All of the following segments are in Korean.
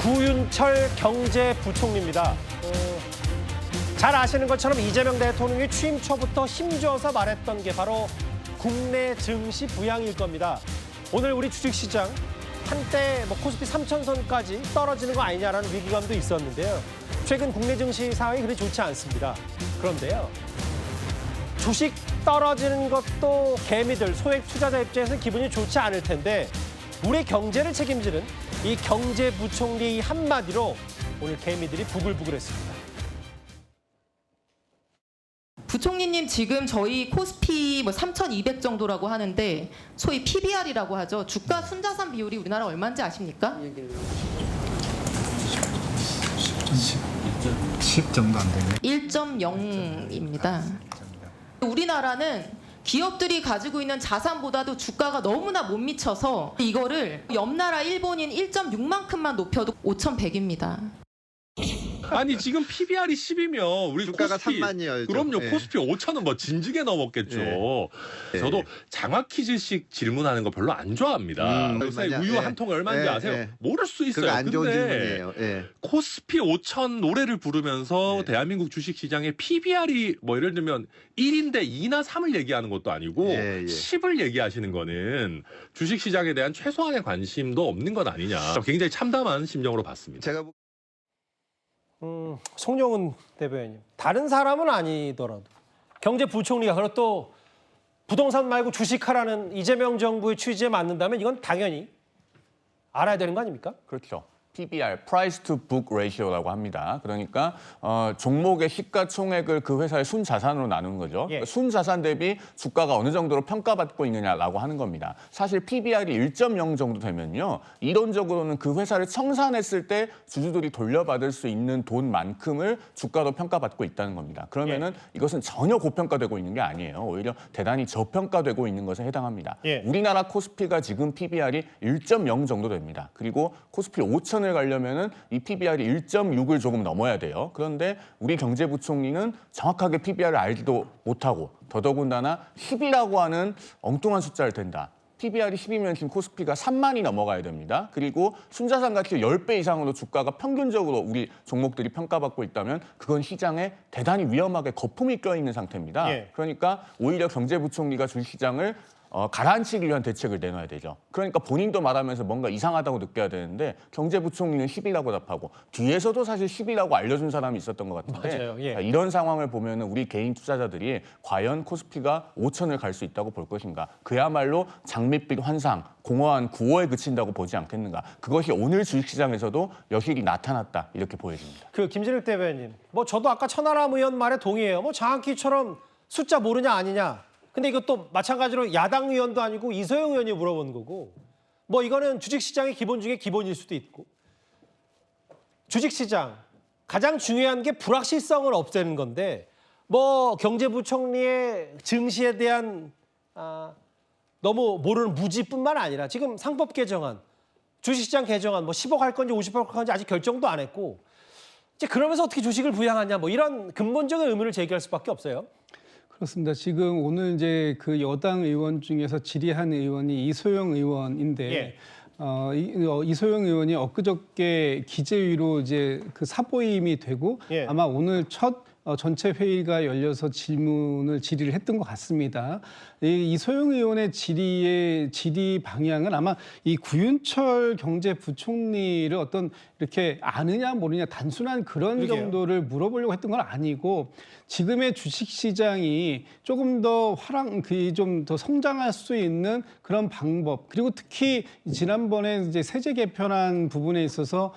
구윤철 경제부총리입니다. 잘 아시는 것처럼 이재명 대통령이 취임 초부터 힘줘서 말했던 게 바로 국내 증시 부양일 겁니다. 오늘 우리 주식시장 한때 코스피 3,000선까지 떨어지는 거 아니냐라는 위기감도 있었는데요. 최근 국내 증시 상황이 그리 좋지 않습니다. 그런데요. 주식 떨어지는 것도 개미들, 소액 투자자 입장에서는 기분이 좋지 않을 텐데 우리 경제를 책임지는 이 경제부총리 한마디로 오늘 개미들이 부글부글했습니다. 부총리님 지금 저희 코스피 3,200 정도라고 하는데 소위 PBR이라고 하죠. 주가 순자산 비율이 우리나라 얼마인지 아십니까? 10 정도 안 되네. 1.0입니다. 우리나라는 기업들이 가지고 있는 자산보다도 주가가 너무나 못 미쳐서 이거를 옆 나라 일본인 1.6만큼만 높여도 5,100입니다. 아니 지금 PBR이 10이면 우리 주가가 코스피 3만이어야죠. 그럼요. 예. 코스피 5천은 뭐 진즉에 넘었겠죠. 예. 저도 장학 퀴즈식 질문하는 거 별로 안 좋아합니다. 요새 얼마냐? 우유 예. 한 통에 얼마인지 예, 아세요? 예. 모를 수 있어요. 그거 안 좋은 근데 질문이에요. 예. 코스피 5천 노래를 부르면서 예. 대한민국 주식시장의 PBR이 뭐 예를 들면 1인데 2나 3을 얘기하는 것도 아니고 예, 예. 10을 얘기하시는 거는 주식시장에 대한 최소한의 관심도 없는 것 아니냐. 굉장히 참담한 심정으로 봤습니다. 제가 송영은 대변인, 다른 사람은 아니더라도 경제부총리가 그리고 또 부동산 말고 주식하라는 이재명 정부의 취지에 맞는다면 이건 당연히 알아야 되는 거 아닙니까? 그렇죠. PBR, Price to Book Ratio라고 합니다. 그러니까 종목의 시가총액을 그 회사의 순자산으로 나누는 거죠. 예. 순자산 대비 주가가 어느 정도로 평가받고 있느냐라고 하는 겁니다. 사실 PBR이 1.0 정도 되면요. 이론적으로는 그 회사를 청산했을 때 주주들이 돌려받을 수 있는 돈만큼을 주가로 평가받고 있다는 겁니다. 그러면은 이것은 전혀 고평가되고 있는 게 아니에요. 오히려 대단히 저평가되고 있는 것에 해당합니다. 예. 우리나라 코스피가 지금 PBR이 1.0 정도 됩니다. 그리고 코스피 5천을 가려면은 이 PBR이 1.6을 조금 넘어야 돼요. 그런데 우리 경제부총리는 정확하게 PBR을 알지도 못하고 더더군다나 10이라고 하는 엉뚱한 숫자를 댄다. PBR이 10이면 지금 코스피가 3만이 넘어가야 됩니다. 그리고 순자산 가치 10배 이상으로 주가가 평균적으로 우리 종목들이 평가받고 있다면 그건 시장에 대단히 위험하게 거품이 껴있는 상태입니다. 예. 그러니까 오히려 경제부총리가 주식시장을 가라앉히기 위한 대책을 내놔야 되죠. 그러니까 본인도 말하면서 뭔가 이상하다고 느껴야 되는데 경제부총리는 10이라고 답하고 뒤에서도 사실 10이라고 알려준 사람이 있었던 것 같은데 맞아요. 예. 이런 상황을 보면 우리 개인 투자자들이 과연 코스피가 5천을 갈 수 있다고 볼 것인가. 그야말로 장밋빛 환상, 공허한 구호에 그친다고 보지 않겠는가. 그것이 오늘 주식시장에서도 여실히 나타났다 이렇게 보여집니다. 김진욱 대변인, 저도 아까 천하람 의원 말에 동의해요. 장학기처럼 숫자 모르냐 아니냐. 근데 이것도 마찬가지로 야당 의원도 아니고 이소영 의원이 물어본 거고 이거는 주식시장의 기본 중에 기본일 수도 있고 주식시장 가장 중요한 게 불확실성을 없애는 건데 경제부총리의 증시에 대한 너무 모르는 무지뿐만 아니라 지금 상법 개정안, 주식시장 개정안 10억 할 건지 50억 할 건지 아직 결정도 안 했고 이제 그러면서 어떻게 주식을 부양하냐 이런 근본적인 의문을 제기할 수밖에 없어요. 그렇습니다. 지금 오늘 이제 그 여당 의원 중에서 질의한 의원이 이소영 의원인데 예. 이소영 의원이 엊그저께 기재위로 이제 그 사보임이 되고 예. 아마 오늘 첫 전체 회의가 열려서 질의를 했던 것 같습니다. 이소영 의원의 질의 방향은 아마 이 구윤철 경제부총리를 어떤 이렇게 아느냐 모르냐 단순한 그런 그러게요. 정도를 물어보려고 했던 건 아니고 지금의 주식시장이 조금 더 좀 더 성장할 수 있는 그런 방법 그리고 특히 지난번에 이제 세제 개편한 부분에 있어서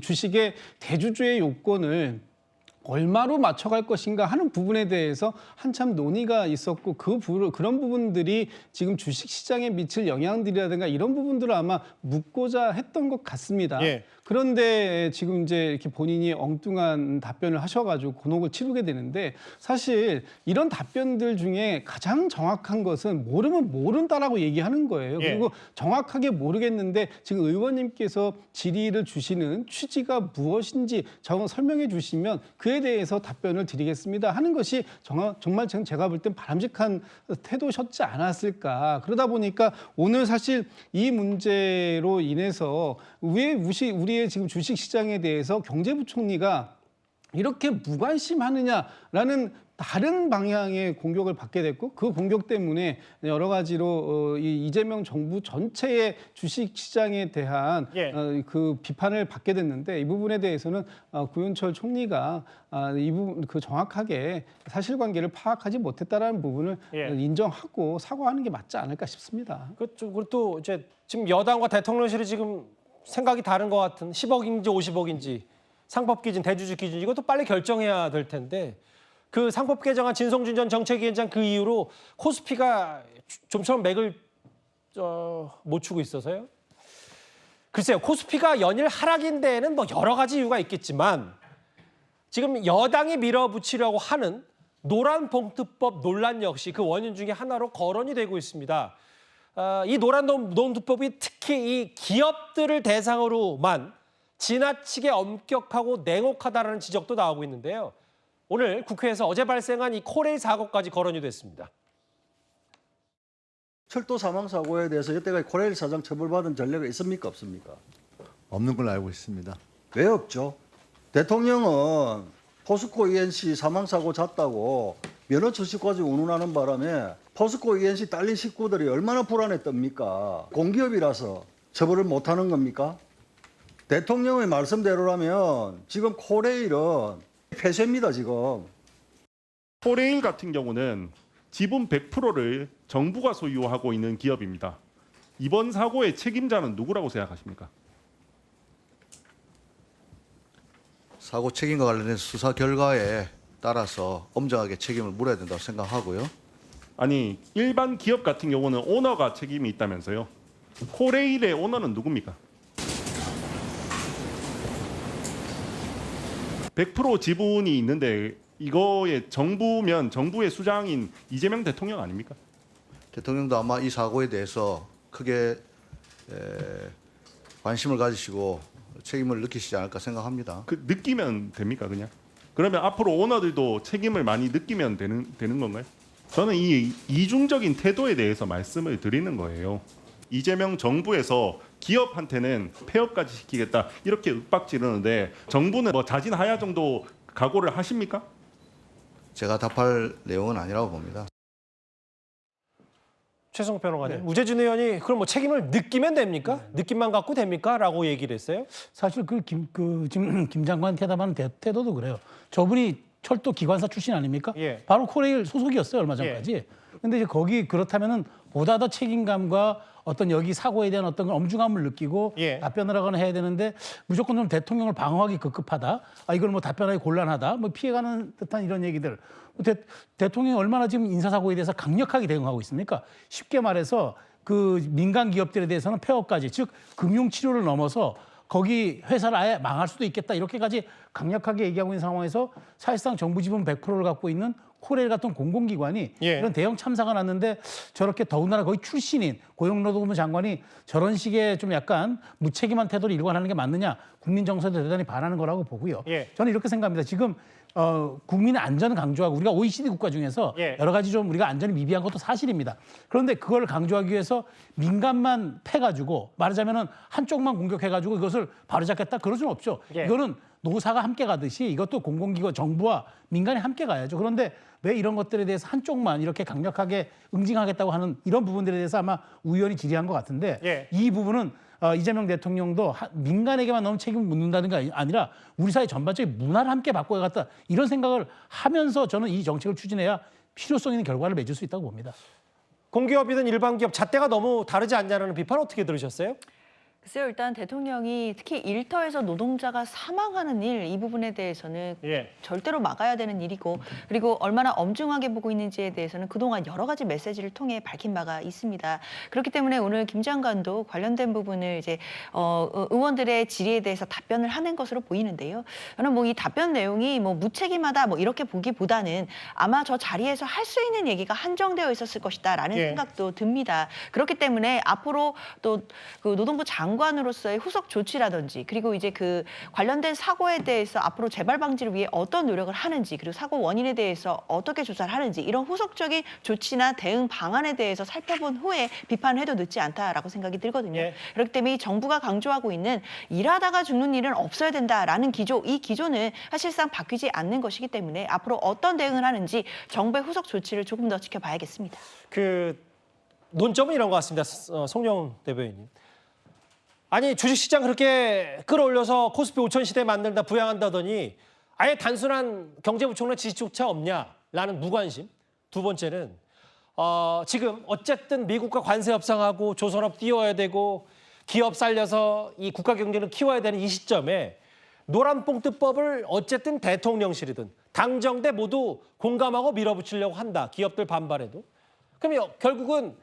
주식의 대주주의 요건을 얼마로 맞춰갈 것인가 하는 부분에 대해서 한참 논의가 있었고 그런 부분들이 지금 주식시장에 미칠 영향들이라든가 이런 부분들을 아마 묻고자 했던 것 같습니다. 예. 그런데 지금 이제 이렇게 본인이 엉뚱한 답변을 하셔가지고 곤혹을 치르게 되는데 사실 이런 답변들 중에 가장 정확한 것은 모르면 모른다라고 얘기하는 거예요. 예. 그리고 정확하게 모르겠는데 지금 의원님께서 질의를 주시는 취지가 무엇인지 설명해 주시면 그에 대해서 답변을 드리겠습니다 하는 것이 정말 제가 볼 땐 바람직한 태도셨지 않았을까. 그러다 보니까 오늘 사실 이 문제로 인해서 왜 우리의 지금 주식시장에 대해서 경제부총리가 이렇게 무관심하느냐라는 다른 방향의 공격을 받게 됐고 그 공격 때문에 여러 가지로 이 이재명 정부 전체의 주식시장에 대한 예. 그 비판을 받게 됐는데 이 부분에 대해서는 구윤철 총리가 이 부분 정확하게 사실관계를 파악하지 못했다라는 부분을 예. 인정하고 사과하는 게 맞지 않을까 싶습니다. 그리고 또 이제 지금 여당과 대통령실이 지금 생각이 다른 것 같은 10억인지 50억인지 상법 기준, 대주주 기준 이것도 빨리 결정해야 될 텐데 그 상법 개정안 진성준 전 정책위원장 그 이후로 코스피가 좀처럼 맥을 못 추고 있어서요. 글쎄요, 코스피가 연일 하락인 데에는 뭐 여러 가지 이유가 있겠지만 지금 여당이 밀어붙이려고 하는 노란봉투법 논란 역시 그 원인 중에 하나로 거론이 되고 있습니다. 이 노란봉투법이 특히 이 기업들을 대상으로만 지나치게 엄격하고 냉혹하다라는 지적도 나오고 있는데요. 오늘 국회에서 어제 발생한 이 코레일 사고까지 거론이 됐습니다. 철도 사망 사고에 대해서 여태까지 코레일 사장 처벌받은 전례가 있습니까 없습니까? 없는 걸로 알고 있습니다. 왜 없죠? 대통령은 포스코 ENC 사망 사고 잤다고 면허 출시까지 운운하는 바람에 포스코 ENC 딸린 식구들이 얼마나 불안했답니까? 공기업이라서 처벌을 못하는 겁니까? 대통령의 말씀대로라면 지금 코레일은 폐쇄입니다 지금. 코레일 같은 경우는 지분 100%를 정부가 소유하고 있는 기업입니다. 이번 사고의 책임자는 누구라고 생각하십니까? 사고 책임과 관련된 수사 결과에 따라서 엄정하게 책임을 물어야 된다고 생각하고요. 아니, 일반 기업 같은 경우는 오너가 책임이 있다면서요. 코레일의 오너는 누굽니까? 100% 지분이 있는데 이거의 정부면 정부의 수장인 이재명 대통령 아닙니까? 대통령도 아마 이 사고에 대해서 크게 관심을 가지시고 책임을 느끼시지 않을까 생각합니다. 그 느끼면 됩니까 그냥? 그러면 앞으로 오너들도 책임을 많이 느끼면 되는 건가요? 저는 이 이중적인 태도에 대해서 말씀을 드리는 거예요. 이재명 정부에서 기업한테는 폐업까지 시키겠다 이렇게 윽박지르는데 정부는 뭐 자진하야 정도 각오를 하십니까? 제가 답할 내용은 아니라고 봅니다. 최성 변호사님, 우재준 의원이 그럼 뭐 책임을 느끼면 됩니까? 느낌만 갖고 됩니까? 라고 얘기를 했어요. 사실 지금 김 장관 대답하는 태도도 그래요. 저분이 철도 기관사 출신 아닙니까? 예. 바로 코레일 소속이었어요 얼마 전까지. 근데 이제 거기 그렇다면은 보다 더 책임감과 어떤 여기 사고에 대한 어떤 엄중함을 느끼고 예. 답변을 하거나 해야 되는데 무조건 좀 대통령을 방어하기 급급하다. 이걸 뭐 답변하기 곤란하다. 뭐 피해가는 듯한 이런 얘기들. 대통령이 얼마나 지금 인사사고에 대해서 강력하게 대응하고 있습니까? 쉽게 말해서 그 민간 기업들에 대해서는 폐업까지, 즉 금융치료를 넘어서 거기 회사를 아예 망할 수도 있겠다 이렇게까지 강력하게 얘기하고 있는 상황에서 사실상 정부 지분 100%를 갖고 있는 코레일 같은 공공기관이 예. 이런 대형 참사가 났는데 저렇게 더군다나 거의 출신인 고용노동부 장관이 저런 식의 좀 약간 무책임한 태도를 일관하는 게 맞느냐, 국민 정서에 대단히 반하는 거라고 보고요. 예. 저는 이렇게 생각합니다. 지금 국민의 안전을 강조하고 우리가 OECD 국가 중에서 예. 여러 가지 좀 우리가 안전이 미비한 것도 사실입니다. 그런데 그걸 강조하기 위해서 민간만 패가지고 말하자면은 한쪽만 공격해가지고 이것을 바로잡겠다 그럴 수는 없죠. 예. 이거는 노사가 함께 가듯이 이것도 공공기관 정부와 민간이 함께 가야죠. 그런데 왜 이런 것들에 대해서 한쪽만 이렇게 강력하게 응징하겠다고 하는 이런 부분들에 대해서 아마 우 의원이 질의한 것 같은데 예. 이 부분은 이재명 대통령도 민간에게만 너무 책임을 묻는다는 게 아니라 우리 사회 전반적인 문화를 함께 바꿔야겠다 이런 생각을 하면서 저는 이 정책을 추진해야 필요성 있는 결과를 맺을 수 있다고 봅니다. 공기업이든 일반 기업 잣대가 너무 다르지 않냐는 비판 어떻게 들으셨어요? 글쎄요, 일단 대통령이 특히 일터에서 노동자가 사망하는 일, 이 부분에 대해서는 예. 절대로 막아야 되는 일이고, 그리고 얼마나 엄중하게 보고 있는지에 대해서는 그동안 여러 가지 메시지를 통해 밝힌 바가 있습니다. 그렇기 때문에 오늘 김 장관도 관련된 부분을 이제 의원들의 질의에 대해서 답변을 하는 것으로 보이는데요. 저는 뭐 이 답변 내용이 뭐 무책임하다 뭐 이렇게 보기보다는 아마 저 자리에서 할 수 있는 얘기가 한정되어 있었을 것이다라는 예. 생각도 듭니다. 그렇기 때문에 앞으로 또 그 노동부 장관으로서의 후속 조치라든지, 그리고 이제 그 관련된 사고에 대해서 앞으로 재발 방지를 위해 어떤 노력을 하는지, 그리고 사고 원인에 대해서 어떻게 조사를 하는지, 이런 후속적인 조치나 대응 방안에 대해서 살펴본 후에 비판을 해도 늦지 않다라고 생각이 들거든요. 예. 그렇기 때문에 이 정부가 강조하고 있는 일하다가 죽는 일은 없어야 된다라는 기조, 이 기조는 사실상 바뀌지 않는 것이기 때문에 앞으로 어떤 대응을 하는지 정부의 후속 조치를 조금 더 지켜봐야겠습니다. 그 논점은 이런 것 같습니다. 송영 대변인님. 아니 주식시장 그렇게 끌어올려서 코스피 5천 시대 만든다 부양한다더니 아예 단순한 경제부총리 지시조차 없냐라는 무관심. 두 번째는 지금 어쨌든 미국과 관세 협상하고 조선업 띄워야 되고 기업 살려서 이 국가 경제를 키워야 되는 이 시점에 노란봉투법을 어쨌든 대통령실이든 당정대 모두 공감하고 밀어붙이려고 한다. 기업들 반발해도. 그럼 결국은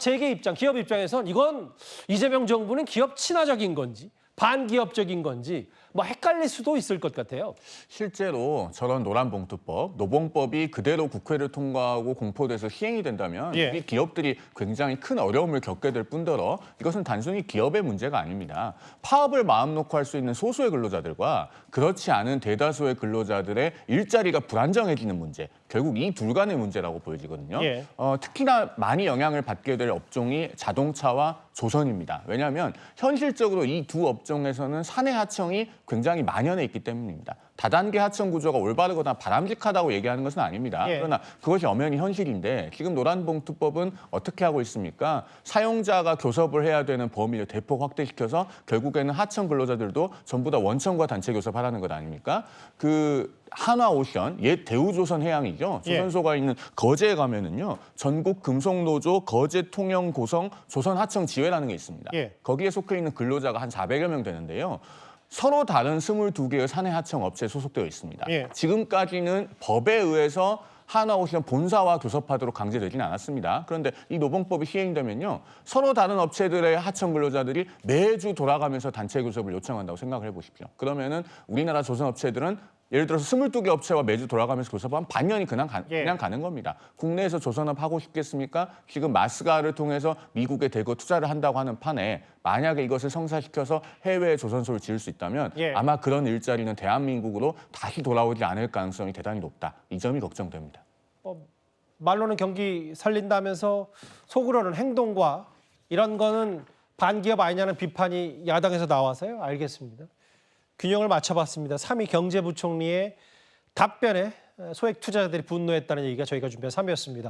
재계 입장, 기업 입장에선 이건 이재명 정부는 기업 친화적인 건지 반기업적인 건지 뭐 헷갈릴 수도 있을 것 같아요. 실제로 저런 노란봉투법, 노봉법이 그대로 국회를 통과하고 공포돼서 시행이 된다면 예. 우리 기업들이 굉장히 큰 어려움을 겪게 될 뿐더러 이것은 단순히 기업의 문제가 아닙니다. 파업을 마음 놓고 할 수 있는 소수의 근로자들과 그렇지 않은 대다수의 근로자들의 일자리가 불안정해지는 문제, 결국 이 둘 간의 문제라고 보여지거든요. 예. 특히나 많이 영향을 받게 될 업종이 자동차와 조선입니다. 왜냐하면 현실적으로 이 두 업종에서는 사내 하청이 굉장히 만연해 있기 때문입니다. 다단계 하청 구조가 올바르거나 바람직하다고 얘기하는 것은 아닙니다. 예. 그러나 그것이 엄연히 현실인데 지금 노란봉투법은 어떻게 하고 있습니까? 사용자가 교섭을 해야 되는 범위를 대폭 확대시켜서 결국에는 하청 근로자들도 전부 다 원청과 단체 교섭하라는 것 아닙니까? 그 한화오션, 옛 대우조선 해양이죠. 예. 조선소가 있는 거제에 가면은요. 전국 금속노조 거제 통영 고성 조선 하청 지회라는 게 있습니다. 예. 거기에 속해 있는 근로자가 한 400여 명 되는데요. 서로 다른 22개의 사내 하청 업체에 소속되어 있습니다. 예. 지금까지는 법에 의해서 한화오션 본사와 교섭하도록 강제되지는 않았습니다. 그런데 이 노봉법이 시행되면요. 서로 다른 업체들의 하청 근로자들이 매주 돌아가면서 단체 교섭을 요청한다고 생각을 해보십시오. 그러면은 우리나라 조선업체들은 예를 들어서 22개 업체와 매주 돌아가면서 교섭하면 반년이 그냥 가는 겁니다. 국내에서 조선업 하고 싶겠습니까? 지금 마스가를 통해서 미국에 대거 투자를 한다고 하는 판에 만약에 이것을 성사시켜서 해외에 조선소를 지을 수 있다면 예. 아마 그런 일자리는 대한민국으로 다시 돌아오지 않을 가능성이 대단히 높다. 이 점이 걱정됩니다. 말로는 경기 살린다면서 속으로는 행동과 이런 거는 반기업 아니냐는 비판이 야당에서 나와서요. 알겠습니다. 균형을 맞춰봤습니다. 3위 경제부총리의 답변에 소액 투자자들이 분노했다는 얘기가 저희가 준비한 3위였습니다.